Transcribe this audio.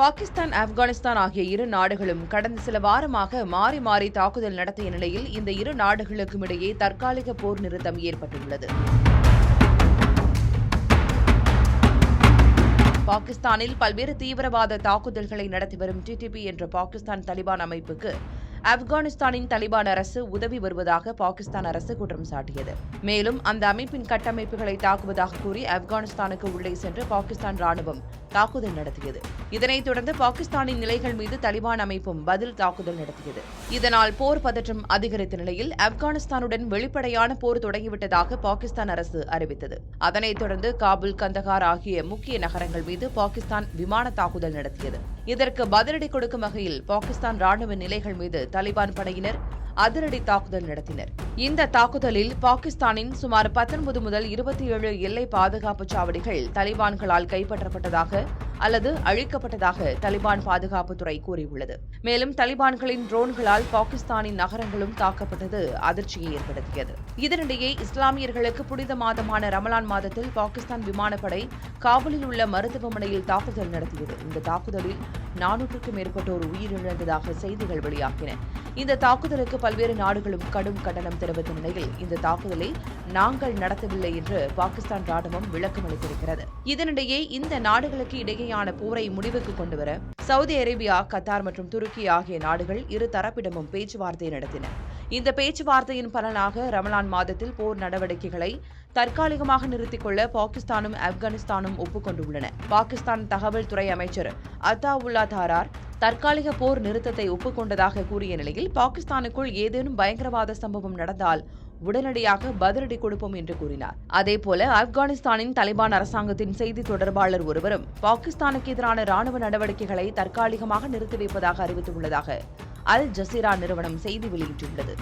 பாகிஸ்தான், ஆப்கானிஸ்தான் ஆகிய இரு நாடுகளும் கடந்த சில வாரமாக மாறி மாறி தாக்குதல் நடத்திய நிலையில் இந்த இரு நாடுகளுக்கும் இடையே தற்காலிக போர் நிறுத்தம் ஏற்பட்டுள்ளது. பாகிஸ்தானில் பல்வேறு தீவிரவாத தாக்குதல்களை நடத்தி வரும் டிடிபி என்ற பாகிஸ்தான் தலிபான் அமைப்புக்கு ஆப்கானிஸ்தானின் தலிபான் அரசு உதவி வருவதாக பாகிஸ்தான் அரசு குற்றம் சாட்டியது. மேலும் அந்த அமைப்பின் கட்டமைப்புகளை தாக்குவதாக கூறி ஆப்கானிஸ்தானுக்கு உள்ளே சென்று பாகிஸ்தான் ராணுவம் தாக்குதல் நடத்தியது. இதனைத் தொடர்ந்து பாகிஸ்தானின் நிலைகள் மீது தலிபான் அமைப்பும் பதில் தாக்குதல் நடத்தியது. இதனால் போர் பதற்றம் அதிகரித்த நிலையில் ஆப்கானிஸ்தானுடன் வெளிப்படையான போர் தொடங்கிவிட்டதாக பாகிஸ்தான் அரசு அறிவித்தது. அதனைத் தொடர்ந்து காபுல், கந்தகார் ஆகிய முக்கிய நகரங்கள் மீது பாகிஸ்தான் விமான தாக்குதல் நடத்தியது. இதற்கு பதிலடி கொடுக்கும் வகையில் பாகிஸ்தான் ராணுவ நிலைகள் மீது தலிபான் படையினர் அதிரடி தாக்குதல் நடத்தினர். இந்த தாக்குதலில் பாகிஸ்தானின் சுமார் 19 முதல் 27 எல்லை பாதுகாப்பு சாவடிகள் தலிபான்களால் கைப்பற்றப்பட்டதாக அல்லது அழிக்கப்பட்டதாக தலிபான் பாதுகாப்புத்துறை கூறியுள்ளது. மேலும் தலிபான்களின் ட்ரோன்களால் பாகிஸ்தானின் நகரங்களும் தாக்கப்பட்டது அதிர்ச்சியை ஏற்படுத்தியது. இதனிடையே இஸ்லாமியர்களுக்கு புனித மாதமான ரமலான் மாதத்தில் பாகிஸ்தான் விமானப்படை காபூலில் உள்ள மருத்துவமனையில் தாக்குதல் நடத்தியது. இந்த தாக்குதலில் 400க்கும் மேற்பட்டோர் உயிரிழந்ததாக செய்திகள் வெளியாகின. இந்த தாக்குதலுக்கு பல்வேறு நாடுகளும் கடும் கண்டனம் தெரிவித்த நிலையில் இந்த தாக்குதலை நாங்கள் நடத்தவில்லை என்று பாகிஸ்தான் ராணுவம் விளக்கம் அளித்திருக்கிறது. இதனிடையே இந்த நாடுகளுக்கு இடையேயான போரை முடிவுக்கு கொண்டுவர சவுதி அரேபியா, கத்தார் மற்றும் துருக்கி ஆகிய நாடுகள் இரு தரப்பிடமும் பேச்சுவார்த்தை நடத்தின. இந்த பேச்சுவார்த்தையின் பலனாக ரமலான் மாதத்தில் போர் நடவடிக்கைகளை தற்காலிகமாக நிறுத்திக் கொள்ள பாகிஸ்தானும் ஆப்கானிஸ்தானும் ஒப்புக்கொண்டுள்ளன. பாகிஸ்தான் தகவல் துறை அமைச்சர் அத்தாவுல்லா தாரார் தற்காலிக போர் நிறுத்தத்தை ஒப்புக்கொண்டதாக கூறிய நிலையில் பாகிஸ்தானுக்குள் ஏதேனும் பயங்கரவாத சம்பவம் நடந்தால் உடனடியாக பதிலடி கொடுப்போம் என்று கூறினார். அதேபோல ஆப்கானிஸ்தானின் தலிபான் அரசாங்கத்தின் செய்தி தொடர்பாளர் ஒருவரும் பாகிஸ்தானுக்கு எதிரான ராணுவ நடவடிக்கைகளை தற்காலிகமாக நிறுத்தி வைப்பதாக அறிவித்துள்ளதாக அல் ஜசீரா நிறுவனம் செய்தி வெளியிட்டுள்ளது.